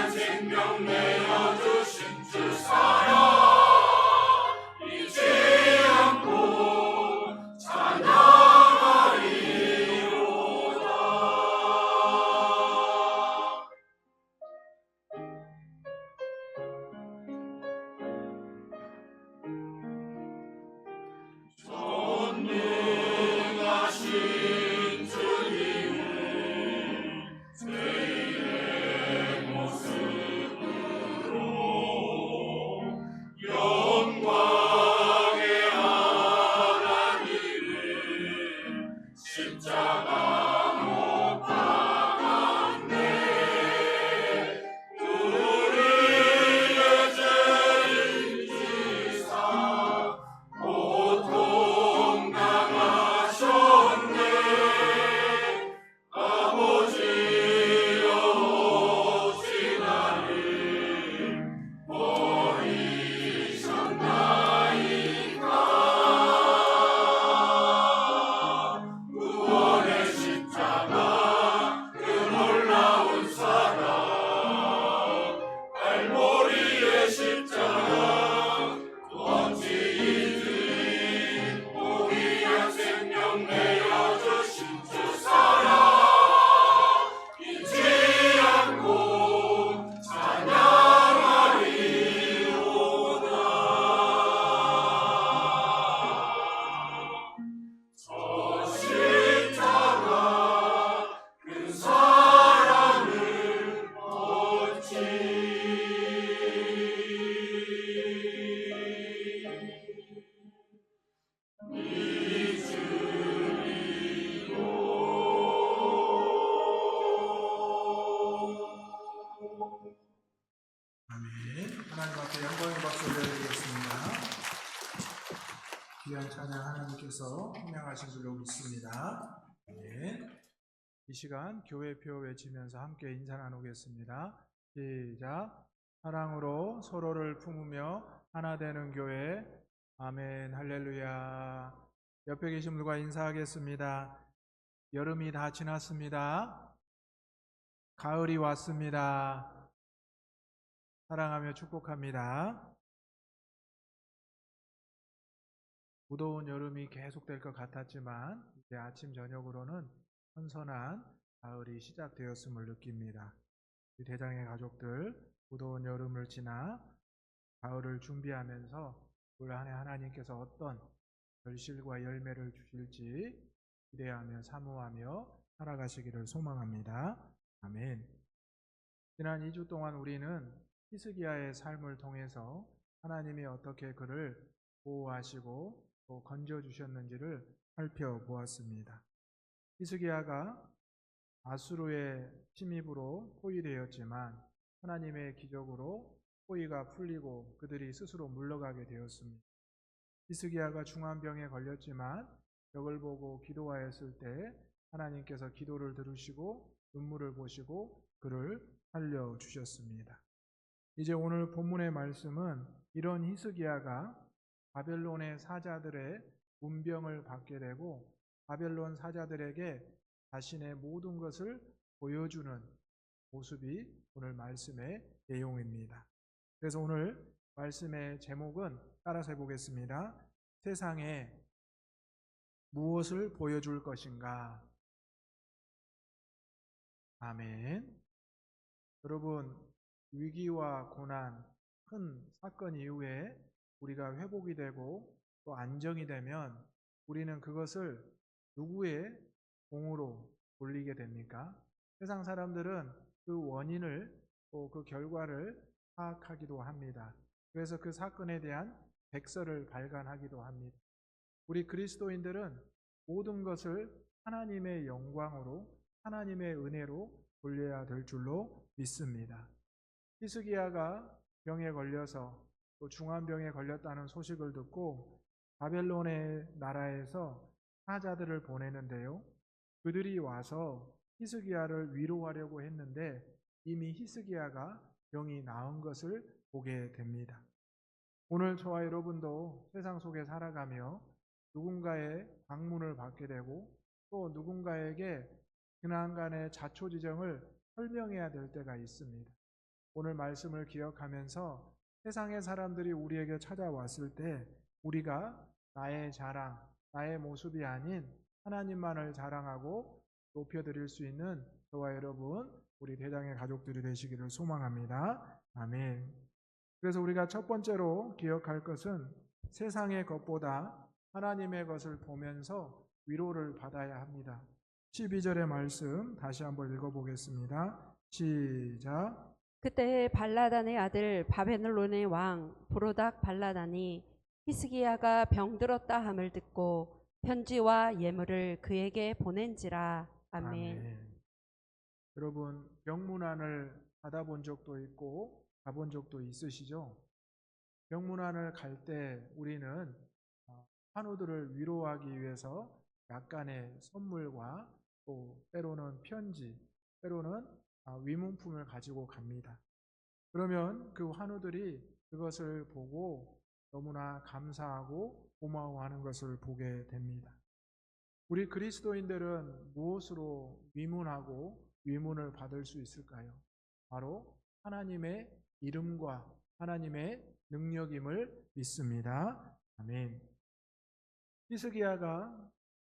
생명 내어 주신 주 사랑 잊지 않고 찬양하리로다. 전능하신 주님을 제 모습으로 영광의 하나님을 십자가 못 박았네. 우리의 죄를 지사 고통 당하셨네. 아버지여 오직 나를 버리셨나이까. 구원의 십자가 그 놀라운 사랑 갈보리의 십자가 어찌 이들이 우리의 생명 내어주신 주 사랑 잊지 않고 찬양하리로다. 저 십자가 그 사랑을 어찌 아멘. 하나님 앞에 영광의 박수 올려드리겠습니다. 귀한 찬양 하나님께서 분명하신 줄로 믿습니다. 아멘. 이 시간 교회표 외치면서 함께 인사 나누겠습니다. 시작. 사랑으로 서로를 품으며 하나 되는 교회. 아멘. 할렐루야. 옆에 계신 분과 인사하겠습니다. 여름이 다 지났습니다. 가을이 왔습니다. 사랑하며 축복합니다. 무더운 여름이 계속될 것 같았지만 이제 아침 저녁으로는 선선한 가을이 시작되었음을 느낍니다. 우리 대장의 가족들 무더운 여름을 지나 가을을 준비하면서 올 한 해 하나님께서 어떤 결실과 열매를 주실지 기대하며 사모하며 살아가시기를 소망합니다. 아멘. 지난 2주 동안 우리는 히스기야의 삶을 통해서 하나님이 어떻게 그를 보호하시고 또 건져주셨는지를 살펴보았습니다. 히스기야가 아수르의 침입으로 포위되었지만 하나님의 기적으로 포위가 풀리고 그들이 스스로 물러가게 되었습니다. 히스기야가 중환병에 걸렸지만 벽을 보고 기도하였을 때 하나님께서 기도를 들으시고 눈물을 보시고 그를 살려주셨습니다. 이제 오늘 본문의 말씀은 이런 히스기야가 바벨론의 사자들의 문병을 받게 되고 바벨론 사자들에게 자신의 모든 것을 보여주는 모습이 오늘 말씀의 내용입니다. 그래서 오늘 말씀의 제목은 따라서 해보겠습니다. 세상에 무엇을 보여줄 것인가? 아멘. 여러분, 위기와 고난, 큰 사건 이후에 우리가 회복이 되고 또 안정이 되면 우리는 그것을 누구의 공으로 돌리게 됩니까? 세상 사람들은 그 원인을 또 그 결과를 파악하기도 합니다. 그래서 그 사건에 대한 백서를 발간하기도 합니다. 우리 그리스도인들은 모든 것을 하나님의 영광으로 하나님의 은혜로 돌려야 될 줄로 믿습니다. 히스기야가 병에 걸려서 또 중환병에 걸렸다는 소식을 듣고 바벨론의 나라에서 사자들을 보내는데요. 그들이 와서 히스기야를 위로하려고 했는데 이미 히스기야가 병이 나은 것을 보게 됩니다. 오늘 저와 여러분도 세상 속에 살아가며 누군가의 방문을 받게 되고 또 누군가에게 근한간의 자초지정을 설명해야 될 때가 있습니다. 오늘 말씀을 기억하면서 세상의 사람들이 우리에게 찾아왔을 때 우리가 나의 자랑, 나의 모습이 아닌 하나님만을 자랑하고 높여드릴 수 있는 저와 여러분, 우리 대장의 가족들이 되시기를 소망합니다. 아멘. 그래서 우리가 첫 번째로 기억할 것은 세상의 것보다 하나님의 것을 보면서 위로를 받아야 합니다. 12절의 말씀 다시 한번 읽어보겠습니다. 시작. 그때 발라단의 아들 바벨론의 왕 브로닥 발라단이 히스기야가 병들었다 함을 듣고 편지와 예물을 그에게 보낸지라. 아멘. 여러분, 병문안을 받아본 적도 있고 가본 적도 있으시죠? 병문안을 갈 때 우리는 환우들을 위로하기 위해서 약간의 선물과 또 때로는 편지, 때로는 위문품을 가지고 갑니다. 그러면 그 환우들이 그것을 보고 너무나 감사하고 고마워하는 것을 보게 됩니다. 우리 그리스도인들은 무엇으로 위문하고 위문을 받을 수 있을까요? 바로 하나님의 이름과 하나님의 능력임을 믿습니다. 아멘. 히스기야가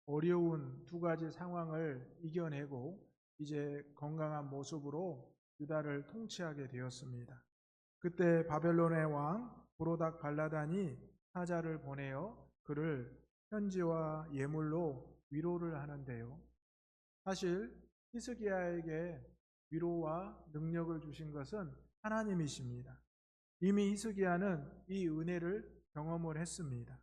어려운 두 가지 상황을 이겨내고 이제 건강한 모습으로 유다를 통치하게 되었습니다. 그때 바벨론의 왕 브로닥 발라단이 사자를 보내어 그를 편지와 예물로 위로를 하는데요. 사실 히스기야에게 위로와 능력을 주신 것은 하나님이십니다. 이미 히스기야는 이 은혜를 경험을 했습니다.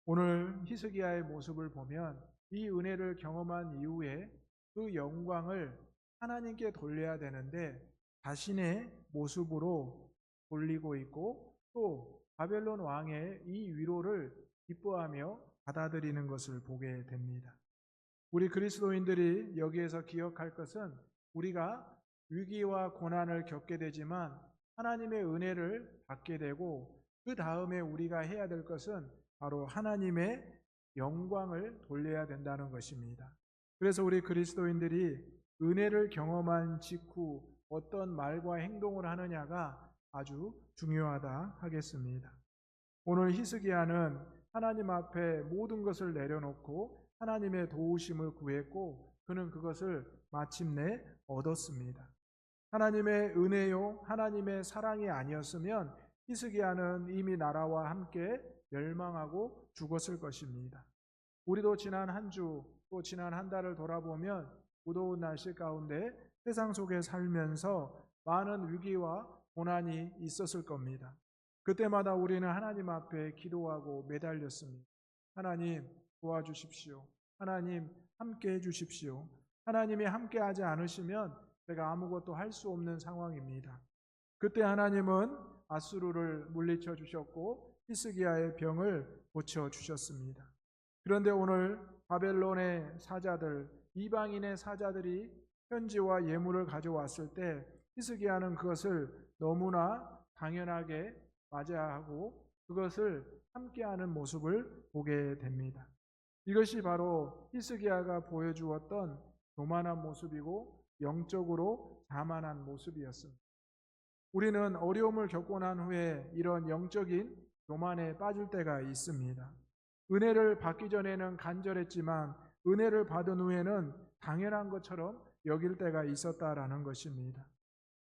오늘 히스기야의 모습을 보면 이 은혜를 경험한 이후에 그 영광을 하나님께 돌려야 되는데 자신의 모습으로 돌리고 있고 또 바벨론 왕의 이 위로를 기뻐하며 받아들이는 것을 보게 됩니다. 우리 그리스도인들이 여기에서 기억할 것은 우리가 위기와 고난을 겪게 되지만 하나님의 은혜를 받게 되고 그 다음에 우리가 해야 될 것은 바로 하나님의 영광을 돌려야 된다는 것입니다. 그래서 우리 그리스도인들이 은혜를 경험한 직후 어떤 말과 행동을 하느냐가 아주 중요하다 하겠습니다. 오늘 히스기야는 하나님 앞에 모든 것을 내려놓고 하나님의 도우심을 구했고 그는 그것을 마침내 얻었습니다. 하나님의 은혜요 하나님의 사랑이 아니었으면 히스기야는 이미 나라와 함께 멸망하고 죽었을 것입니다. 우리도 지난 한 주 또 지난 한 달을 돌아보면 무더운 날씨 가운데 세상 속에 살면서 많은 위기와 고난이 있었을 겁니다. 그때마다 우리는 하나님 앞에 기도하고 매달렸습니다. 하나님 도와주십시오. 하나님 함께 해주십시오. 하나님이 함께 하지 않으시면 제가 아무것도 할 수 없는 상황입니다. 그때 하나님은 아수르를 물리쳐 주셨고 히스기야의 병을 고쳐 주셨습니다. 그런데 오늘 바벨론의 사자들, 이방인의 사자들이 편지와 예물을 가져왔을 때 히스기야는 그것을 너무나 당연하게 맞이하고 그것을 함께하는 모습을 보게 됩니다. 이것이 바로 히스기야가 보여주었던 교만한 모습이고 영적으로 자만한 모습이었습니다. 우리는 어려움을 겪고 난 후에 이런 영적인 교만에 빠질 때가 있습니다. 은혜를 받기 전에는 간절했지만 은혜를 받은 후에는 당연한 것처럼 여길 때가 있었다라는 것입니다.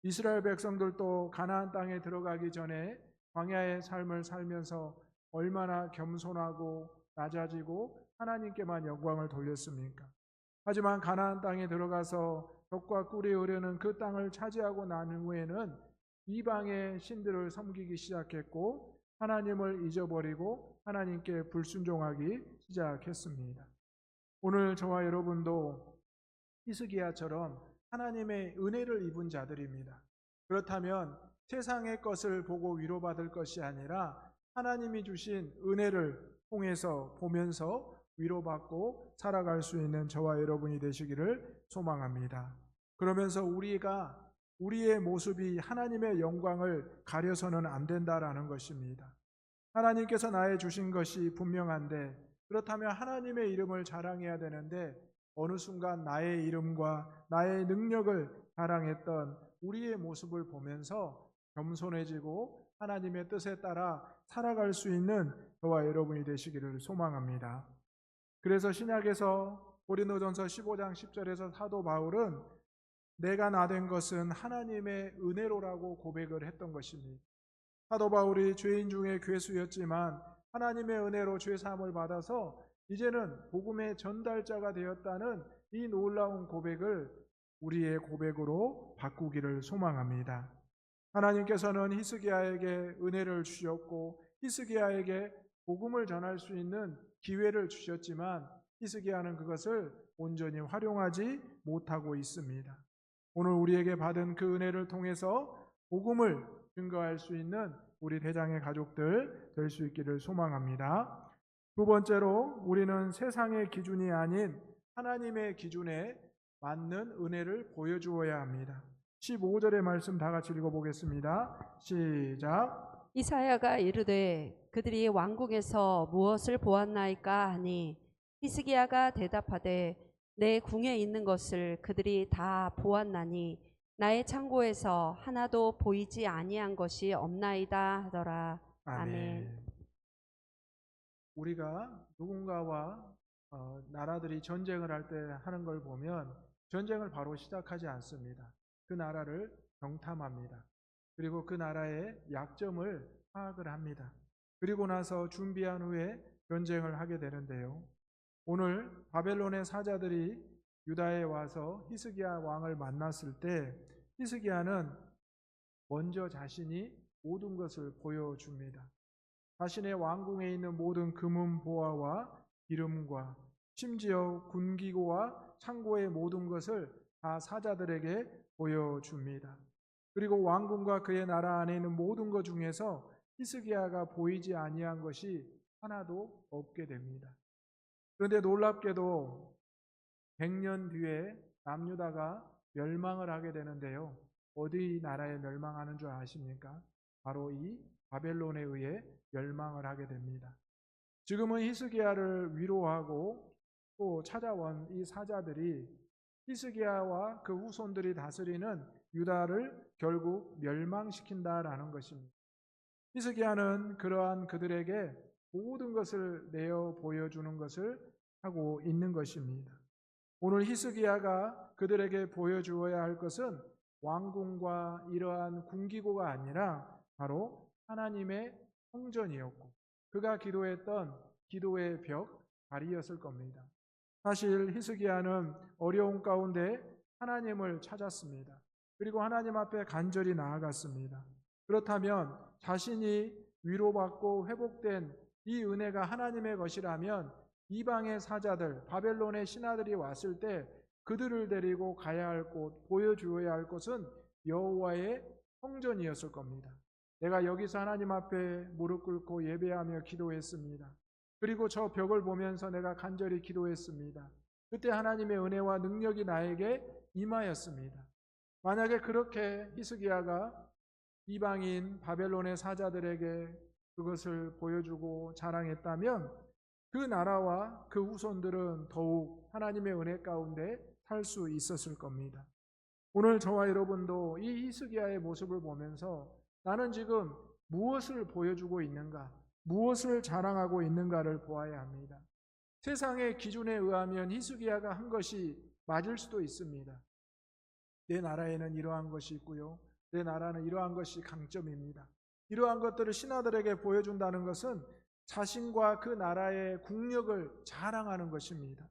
이스라엘 백성들도 가나안 땅에 들어가기 전에 광야의 삶을 살면서 얼마나 겸손하고 낮아지고 하나님께만 영광을 돌렸습니까? 하지만 가나안 땅에 들어가서 젖과 꿀이 흐르는 그 땅을 차지하고 난 후에는 이방의 신들을 섬기기 시작했고 하나님을 잊어버리고 하나님께 불순종하기 시작했습니다. 오늘 저와 여러분도 히스기야처럼 하나님의 은혜를 입은 자들입니다. 그렇다면 세상의 것을 보고 위로받을 것이 아니라 하나님이 주신 은혜를 통해서 보면서 위로받고 살아갈 수 있는 저와 여러분이 되시기를 소망합니다. 그러면서 우리가 우리의 모습이 하나님의 영광을 가려서는 안 된다라는 것입니다. 하나님께서 나의 주신 것이 분명한데 그렇다면 하나님의 이름을 자랑해야 되는데 어느 순간 나의 이름과 나의 능력을 자랑했던 우리의 모습을 보면서 겸손해지고 하나님의 뜻에 따라 살아갈 수 있는 저와 여러분이 되시기를 소망합니다. 그래서 신약에서 고린도전서 15장 10절에서 사도 바울은 내가 나 된 것은 하나님의 은혜로라고 고백을 했던 것입니다. 사도 바울이 죄인 중에 괴수였지만 하나님의 은혜로 죄사함을 받아서 이제는 복음의 전달자가 되었다는 이 놀라운 고백을 우리의 고백으로 바꾸기를 소망합니다. 하나님께서는 히스기야에게 은혜를 주셨고 히스기야에게 복음을 전할 수 있는 기회를 주셨지만 히스기야는 그것을 온전히 활용하지 못하고 있습니다. 오늘 우리에게 받은 그 은혜를 통해서 복음을 증거할 수 있는 우리 대장의 가족들 될 수 있기를 소망합니다. 두 번째로 우리는 세상의 기준이 아닌 하나님의 기준에 맞는 은혜를 보여주어야 합니다. 15절의 말씀 다 같이 읽어보겠습니다. 시작. 이사야가 이르되 그들이 왕궁에서 무엇을 보았나이까 하니 히스기야가 대답하되 내 궁에 있는 것을 그들이 다 보았나니 나의 창고에서 하나도 보이지 아니한 것이 없나이다 하더라. 아멘. 우리가 누군가와 나라들이 전쟁을 할 때 하는 걸 보면 전쟁을 바로 시작하지 않습니다. 그 나라를 정탐합니다. 그리고 그 나라의 약점을 파악을 합니다. 그리고 나서 준비한 후에 전쟁을 하게 되는데요. 오늘 바벨론의 사자들이 유다에 와서 히스기야 왕을 만났을 때 히스기야는 먼저 자신이 모든 것을 보여줍니다. 자신의 왕궁에 있는 모든 금은 보화와 기름과 심지어 군기고와 창고의 모든 것을 다 사자들에게 보여줍니다. 그리고 왕궁과 그의 나라 안에 있는 모든 것 중에서 히스기야가 보이지 아니한 것이 하나도 없게 됩니다. 그런데 놀랍게도 100년 뒤에 남유다가 멸망을 하게 되는데요. 어디 나라에 멸망하는 줄 아십니까? 바로 이 바벨론에 의해 멸망을 하게 됩니다. 지금은 히스기야를 위로하고 또 찾아온 이 사자들이 히스기야와 그 후손들이 다스리는 유다를 결국 멸망시킨다라는 것입니다. 히스기야는 그러한 그들에게 모든 것을 내어 보여주는 것을 하고 있는 것입니다. 오늘 히스기야가 그들에게 보여주어야 할 것은 왕궁과 이러한 군기고가 아니라 바로 하나님의 성전이었고 그가 기도했던 기도의 벽, 다리였을 겁니다. 사실 히스기야는 어려운 가운데 하나님을 찾았습니다. 그리고 하나님 앞에 간절히 나아갔습니다. 그렇다면 자신이 위로받고 회복된 이 은혜가 하나님의 것이라면 이방의 사자들, 바벨론의 신하들이 왔을 때 그들을 데리고 가야 할 곳, 보여주어야 할 곳은 여호와의 성전이었을 겁니다. 내가 여기서 하나님 앞에 무릎 꿇고 예배하며 기도했습니다. 그리고 저 벽을 보면서 내가 간절히 기도했습니다. 그때 하나님의 은혜와 능력이 나에게 임하였습니다. 만약에 그렇게 히스기야가 이방인 바벨론의 사자들에게 그것을 보여주고 자랑했다면 그 나라와 그 후손들은 더욱 하나님의 은혜 가운데 살 수 있었을 겁니다. 오늘 저와 여러분도 이 히스기야의 모습을 보면서 나는 지금 무엇을 보여주고 있는가, 무엇을 자랑하고 있는가를 보아야 합니다. 세상의 기준에 의하면 히스기야가 한 것이 맞을 수도 있습니다. 내 나라에는 이러한 것이 있고요. 내 나라는 이러한 것이 강점입니다. 이러한 것들을 신하들에게 보여준다는 것은 자신과 그 나라의 국력을 자랑하는 것입니다.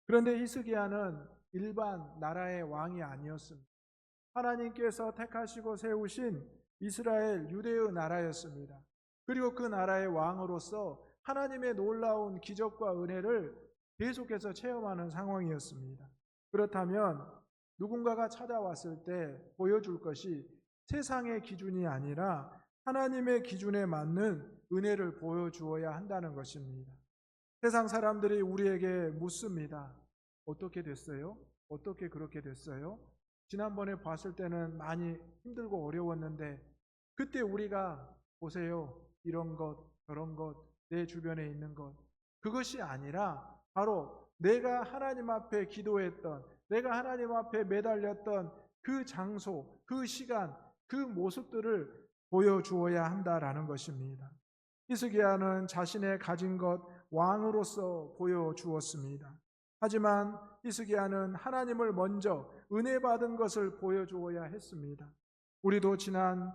그런데 히스기야는 일반 나라의 왕이 아니었습니다. 하나님께서 택하시고 세우신 이스라엘 유대의 나라였습니다. 그리고 그 나라의 왕으로서 하나님의 놀라운 기적과 은혜를 계속해서 체험하는 상황이었습니다. 그렇다면 누군가가 찾아왔을 때 보여줄 것이 세상의 기준이 아니라 하나님의 기준에 맞는 은혜를 보여주어야 한다는 것입니다. 세상 사람들이 우리에게 묻습니다. 어떻게 됐어요? 어떻게 그렇게 됐어요? 지난번에 봤을 때는 많이 힘들고 어려웠는데 그때 우리가 보세요. 이런 것, 저런 것, 내 주변에 있는 것. 그것이 아니라 바로 내가 하나님 앞에 기도했던, 내가 하나님 앞에 매달렸던 그 장소, 그 시간, 그 모습들을 보여주어야 한다라는 것입니다. 히스기야는 자신의 가진 것 왕으로서 보여주었습니다. 하지만 히스기야는 하나님을 먼저 은혜 받은 것을 보여주어야 했습니다. 우리도 지난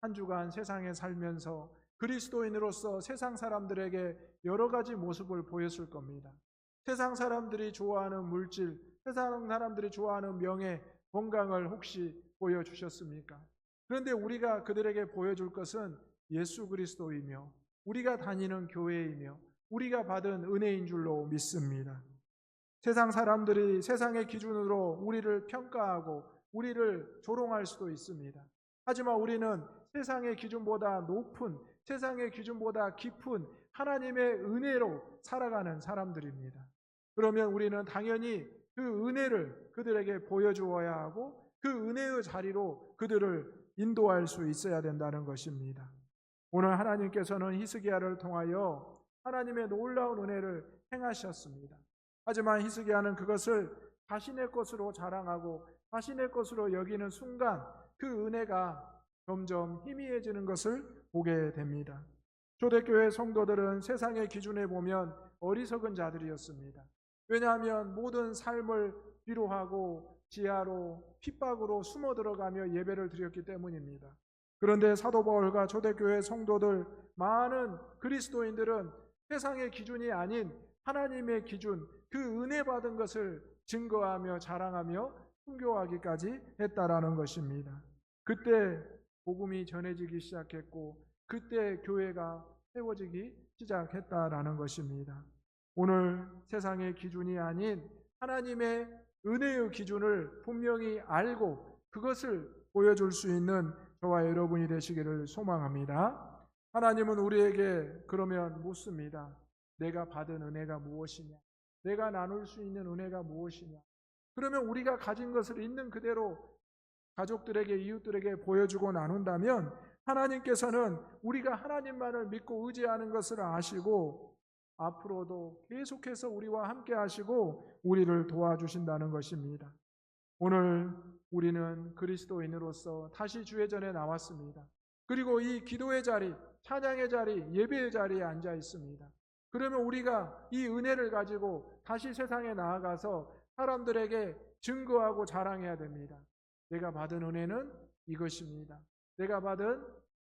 한 주간 세상에 살면서 그리스도인으로서 세상 사람들에게 여러 가지 모습을 보였을 겁니다. 세상 사람들이 좋아하는 물질, 세상 사람들이 좋아하는 명예, 건강을 혹시 보여주셨습니까? 그런데 우리가 그들에게 보여줄 것은 예수 그리스도이며 우리가 다니는 교회이며 우리가 받은 은혜인 줄로 믿습니다. 세상 사람들이 세상의 기준으로 우리를 평가하고 우리를 조롱할 수도 있습니다. 하지만 우리는 세상의 기준보다 높은, 세상의 기준보다 깊은 하나님의 은혜로 살아가는 사람들입니다. 그러면 우리는 당연히 그 은혜를 그들에게 보여주어야 하고 그 은혜의 자리로 그들을 인도할 수 있어야 된다는 것입니다. 오늘 하나님께서는 히스기야를 통하여 하나님의 놀라운 은혜를 행하셨습니다. 하지만 히스기야는 그것을 자신의 것으로 자랑하고 자신의 것으로 여기는 순간 그 은혜가 점점 희미해지는 것을 보게 됩니다. 초대교회 성도들은 세상의 기준에 보면 어리석은 자들이었습니다. 왜냐하면 모든 삶을 뒤로하고 지하로 핍박으로 숨어 들어가며 예배를 드렸기 때문입니다. 그런데 사도 바울과 초대교회 성도들 많은 그리스도인들은 세상의 기준이 아닌 하나님의 기준, 그 은혜 받은 것을 증거하며 자랑하며 순교하기까지 했다라는 것입니다. 그때 복음이 전해지기 시작했고 그때 교회가 세워지기 시작했다라는 것입니다. 오늘 세상의 기준이 아닌 하나님의 은혜의 기준을 분명히 알고 그것을 보여줄 수 있는 저와 여러분이 되시기를 소망합니다. 하나님은 우리에게 그러면 묻습니다. 내가 받은 은혜가 무엇이냐? 내가 나눌 수 있는 은혜가 무엇이냐? 그러면 우리가 가진 것을 있는 그대로 가족들에게, 이웃들에게 보여주고 나눈다면 하나님께서는 우리가 하나님만을 믿고 의지하는 것을 아시고 앞으로도 계속해서 우리와 함께 하시고 우리를 도와주신다는 것입니다. 오늘 우리는 그리스도인으로서 다시 주의 전에 나왔습니다. 그리고 이 기도의 자리, 찬양의 자리, 예배의 자리에 앉아 있습니다. 그러면 우리가 이 은혜를 가지고 다시 세상에 나아가서 사람들에게 증거하고 자랑해야 됩니다. 내가 받은 은혜는 이것입니다. 내가 받은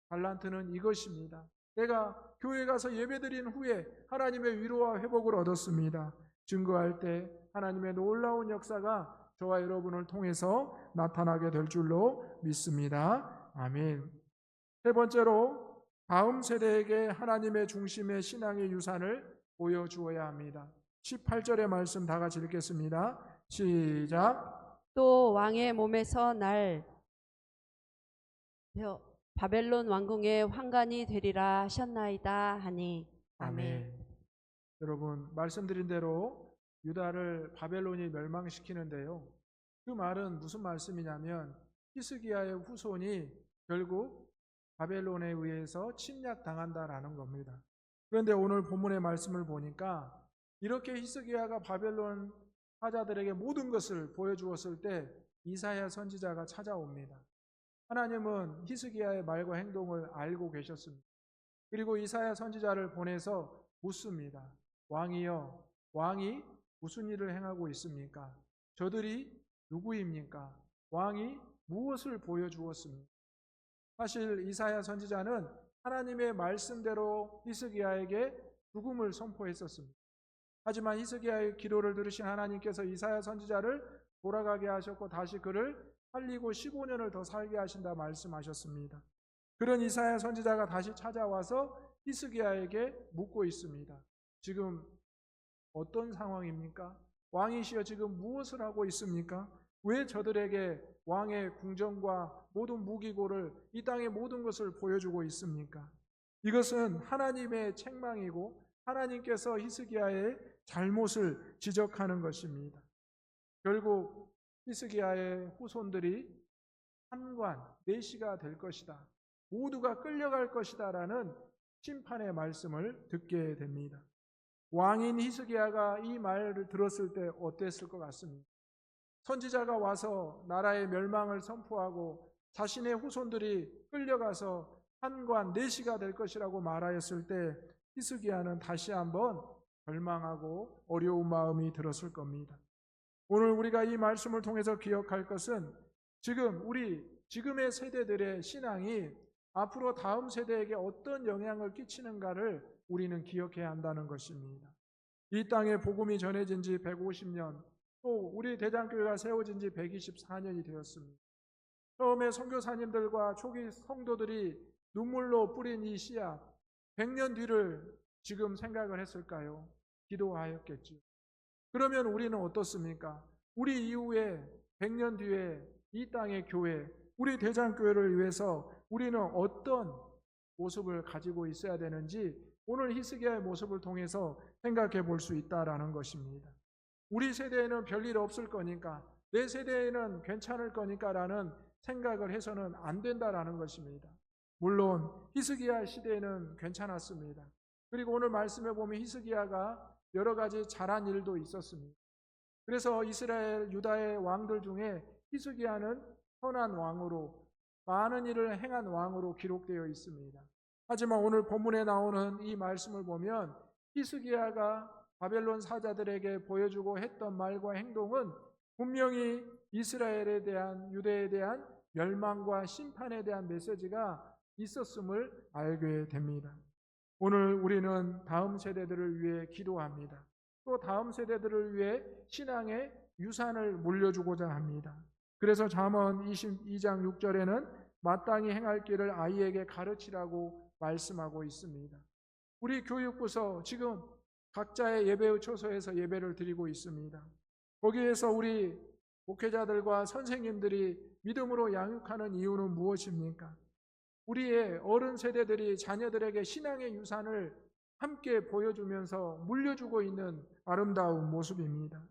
달란트는 이것입니다. 내가 교회 가서 예배드린 후에 하나님의 위로와 회복을 얻었습니다. 증거할 때 하나님의 놀라운 역사가 저와 여러분을 통해서 나타나게 될 줄로 믿습니다. 아멘. 세 번째로 다음 세대에게 하나님의 중심의 신앙의 유산을 보여주어야 합니다. 18절의 말씀 다 같이 읽겠습니다. 시작. 또 왕의 몸에서 날 바벨론 왕궁의 환관이 되리라 하셨나이다 하니. 아멘. 여러분, 말씀드린 대로 유다를 바벨론이 멸망시키는데요. 그 말은 무슨 말씀이냐면 히스기야의 후손이 결국 바벨론에 의해서 침략당한다라는 겁니다. 그런데 오늘 본문의 말씀을 보니까 이렇게 히스기야가 바벨론 사자들에게 모든 것을 보여주었을 때 이사야 선지자가 찾아옵니다. 하나님은 히스기야의 말과 행동을 알고 계셨습니다. 그리고 이사야 선지자를 보내서 묻습니다. 왕이여, 왕이 무슨 일을 행하고 있습니까? 저들이 누구입니까? 왕이 무엇을 보여주었습니까? 사실 이사야 선지자는 하나님의 말씀대로 히스기야에게 죽음을 선포했었습니다. 하지만 히스기야의 기도를 들으신 하나님께서 이사야 선지자를 돌아가게 하셨고 다시 그를 살리고 15년을 더 살게 하신다 말씀하셨습니다. 그런 이사야 선지자가 다시 찾아와서 히스기야에게 묻고 있습니다. 지금 어떤 상황입니까? 왕이시여 지금 무엇을 하고 있습니까? 왜 저들에게 왕의 궁정과 모든 무기고를 이 땅의 모든 것을 보여주고 있습니까? 이것은 하나님의 책망이고 하나님께서 히스기야의 잘못을 지적하는 것입니다. 결국 히스기야의 후손들이 환관, 내시가 될 것이다. 모두가 끌려갈 것이다 라는 심판의 말씀을 듣게 됩니다. 왕인 히스기야가 이 말을 들었을 때 어땠을 것 같습니까? 선지자가 와서 나라의 멸망을 선포하고 자신의 후손들이 끌려가서 한관 내시가 될 것이라고 말하였을 때 히스기야는 다시 한번 절망하고 어려운 마음이 들었을 겁니다. 오늘 우리가 이 말씀을 통해서 기억할 것은 지금의 세대들의 신앙이 앞으로 다음 세대에게 어떤 영향을 끼치는가를 우리는 기억해야 한다는 것입니다. 이 땅에 복음이 전해진 지 150년, 또 우리 대장교회가 세워진 지 124년이 되었습니다. 처음에 선교사님들과 초기 성도들이 눈물로 뿌린 이 씨앗, 100년 뒤를 지금 생각을 했을까요? 기도하였겠지요. 그러면 우리는 어떻습니까? 우리 이후에 100년 뒤에 이 땅의 교회, 우리 대장교회를 위해서 우리는 어떤 모습을 가지고 있어야 되는지 오늘 히스기야의 모습을 통해서 생각해 볼 수 있다라는 것입니다. 우리 세대에는 별일 없을 거니까, 내 세대에는 괜찮을 거니까라는 생각을 해서는 안 된다라는 것입니다. 물론 히스기야 시대에는 괜찮았습니다. 그리고 오늘 말씀에 보면 히스기야가 여러 가지 잘한 일도 있었습니다. 그래서 이스라엘 유다의 왕들 중에 히스기야는 선한 왕으로, 많은 일을 행한 왕으로 기록되어 있습니다. 하지만 오늘 본문에 나오는 이 말씀을 보면 히스기야가 바벨론 사자들에게 보여주고 했던 말과 행동은 분명히 이스라엘에 대한, 유대에 대한 멸망과 심판에 대한 메시지가 있었음을 알게 됩니다. 오늘 우리는 다음 세대들을 위해 기도합니다. 또 다음 세대들을 위해 신앙의 유산을 물려주고자 합니다. 그래서 잠언 22장 6절에는 마땅히 행할 길을 아이에게 가르치라고 말씀하고 있습니다. 우리 교육부서 지금 각자의 예배의 처소에서 예배를 드리고 있습니다. 거기에서 우리 목회자들과 선생님들이 믿음으로 양육하는 이유는 무엇입니까? 우리의 어른 세대들이 자녀들에게 신앙의 유산을 함께 보여주면서 물려주고 있는 아름다운 모습입니다.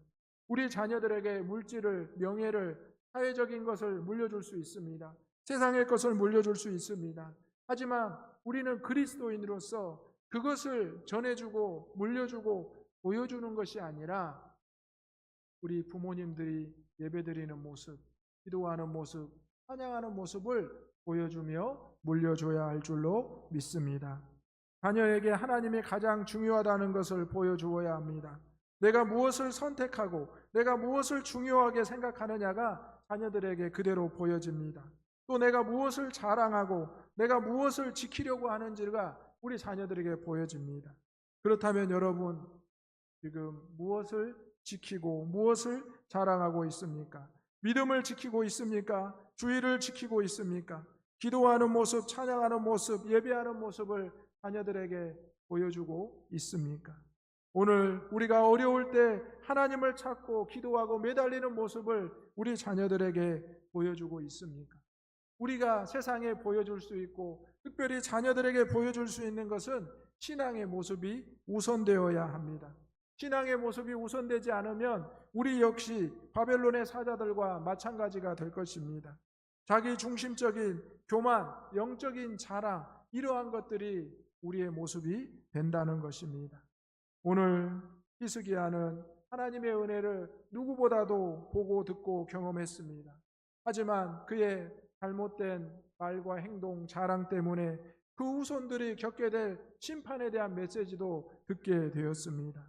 우리 자녀들에게 물질을, 명예를, 사회적인 것을 물려줄 수 있습니다. 세상의 것을 물려줄 수 있습니다. 하지만 우리는 그리스도인으로서 그것을 전해주고 물려주고 보여주는 것이 아니라 우리 부모님들이 예배드리는 모습, 기도하는 모습, 찬양하는 모습을 보여주며 물려줘야 할 줄로 믿습니다. 자녀에게 하나님이 가장 중요하다는 것을 보여주어야 합니다. 내가 무엇을 선택하고 내가 무엇을 중요하게 생각하느냐가 자녀들에게 그대로 보여집니다. 또 내가 무엇을 자랑하고 내가 무엇을 지키려고 하는지가 우리 자녀들에게 보여집니다. 그렇다면 여러분, 지금 무엇을 지키고 무엇을 자랑하고 있습니까? 믿음을 지키고 있습니까? 주의를 지키고 있습니까? 기도하는 모습, 찬양하는 모습, 예배하는 모습을 자녀들에게 보여주고 있습니까? 오늘 우리가 어려울 때 하나님을 찾고 기도하고 매달리는 모습을 우리 자녀들에게 보여주고 있습니까? 우리가 세상에 보여줄 수 있고 특별히 자녀들에게 보여줄 수 있는 것은 신앙의 모습이 우선되어야 합니다. 신앙의 모습이 우선되지 않으면 우리 역시 바벨론의 사자들과 마찬가지가 될 것입니다. 자기 중심적인 교만, 영적인 자랑, 이러한 것들이 우리의 모습이 된다는 것입니다. 오늘 히스기야는 하나님의 은혜를 누구보다도 보고 듣고 경험했습니다. 하지만 그의 잘못된 말과 행동, 자랑 때문에 그 후손들이 겪게 될 심판에 대한 메시지도 듣게 되었습니다.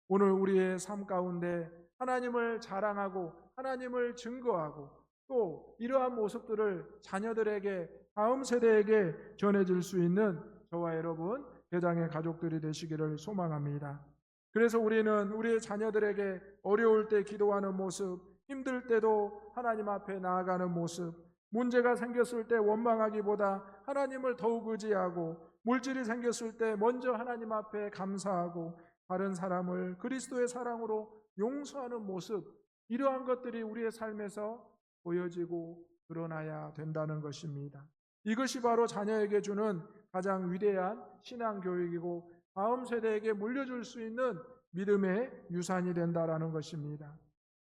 오늘 우리의 삶 가운데 하나님을 자랑하고 하나님을 증거하고 또 이러한 모습들을 자녀들에게, 다음 세대에게 전해질 수 있는 저와 여러분 대장의 가족들이 되시기를 소망합니다. 그래서 우리는 우리의 자녀들에게 어려울 때 기도하는 모습, 힘들 때도 하나님 앞에 나아가는 모습, 문제가 생겼을 때 원망하기보다 하나님을 더욱 의지하고, 물질이 생겼을 때 먼저 하나님 앞에 감사하고 다른 사람을 그리스도의 사랑으로 용서하는 모습, 이러한 것들이 우리의 삶에서 보여지고 드러나야 된다는 것입니다. 이것이 바로 자녀에게 주는 가장 위대한 신앙교육이고 다음 세대에게 물려줄 수 있는 믿음의 유산이 된다라는 것입니다.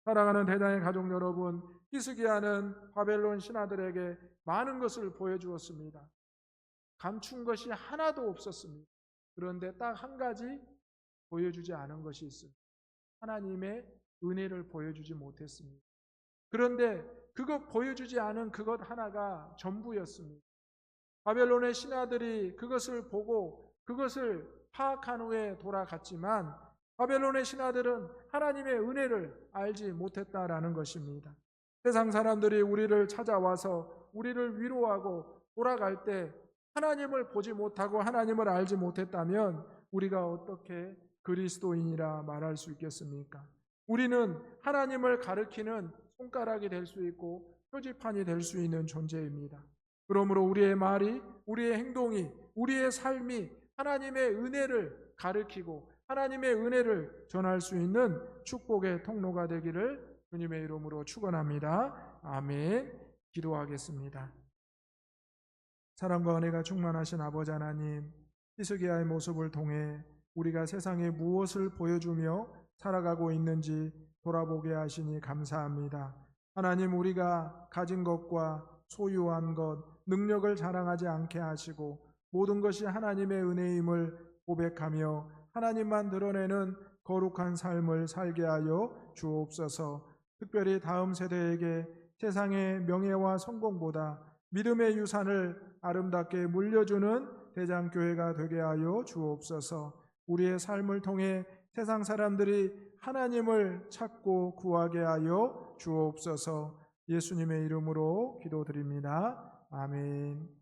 사랑하는 대장의 가족 여러분, 히스기야는 바벨론 신하들에게 많은 것을 보여주었습니다. 감춘 것이 하나도 없었습니다. 그런데 딱 한 가지 보여주지 않은 것이 있습니다. 하나님의 은혜를 보여주지 못했습니다. 그런데 그것 보여주지 않은 그것 하나가 전부였습니다. 바벨론의 신하들이 그것을 보고 그것을 파악한 후에 돌아갔지만 바벨론의 신하들은 하나님의 은혜를 알지 못했다라는 것입니다. 세상 사람들이 우리를 찾아와서 우리를 위로하고 돌아갈 때 하나님을 보지 못하고 하나님을 알지 못했다면 우리가 어떻게 그리스도인이라 말할 수 있겠습니까? 우리는 하나님을 가리키는 손가락이 될 수 있고 표지판이 될 수 있는 존재입니다. 그러므로 우리의 말이, 우리의 행동이, 우리의 삶이 하나님의 은혜를 가리키고 하나님의 은혜를 전할 수 있는 축복의 통로가 되기를 주님의 이름으로 축원합니다. 아멘. 기도하겠습니다. 사랑과 은혜가 충만하신 아버지 하나님, 히스기야의 모습을 통해 우리가 세상에 무엇을 보여주며 살아가고 있는지 돌아보게 하시니 감사합니다. 하나님, 우리가 가진 것과 소유한 것, 능력을 자랑하지 않게 하시고 모든 것이 하나님의 은혜임을 고백하며 하나님만 드러내는 거룩한 삶을 살게 하여 주옵소서. 특별히 다음 세대에게 세상의 명예와 성공보다 믿음의 유산을 아름답게 물려주는 대장교회가 되게 하여 주옵소서. 우리의 삶을 통해 세상 사람들이 하나님을 찾고 구하게 하여 주옵소서. 예수님의 이름으로 기도드립니다. 아멘.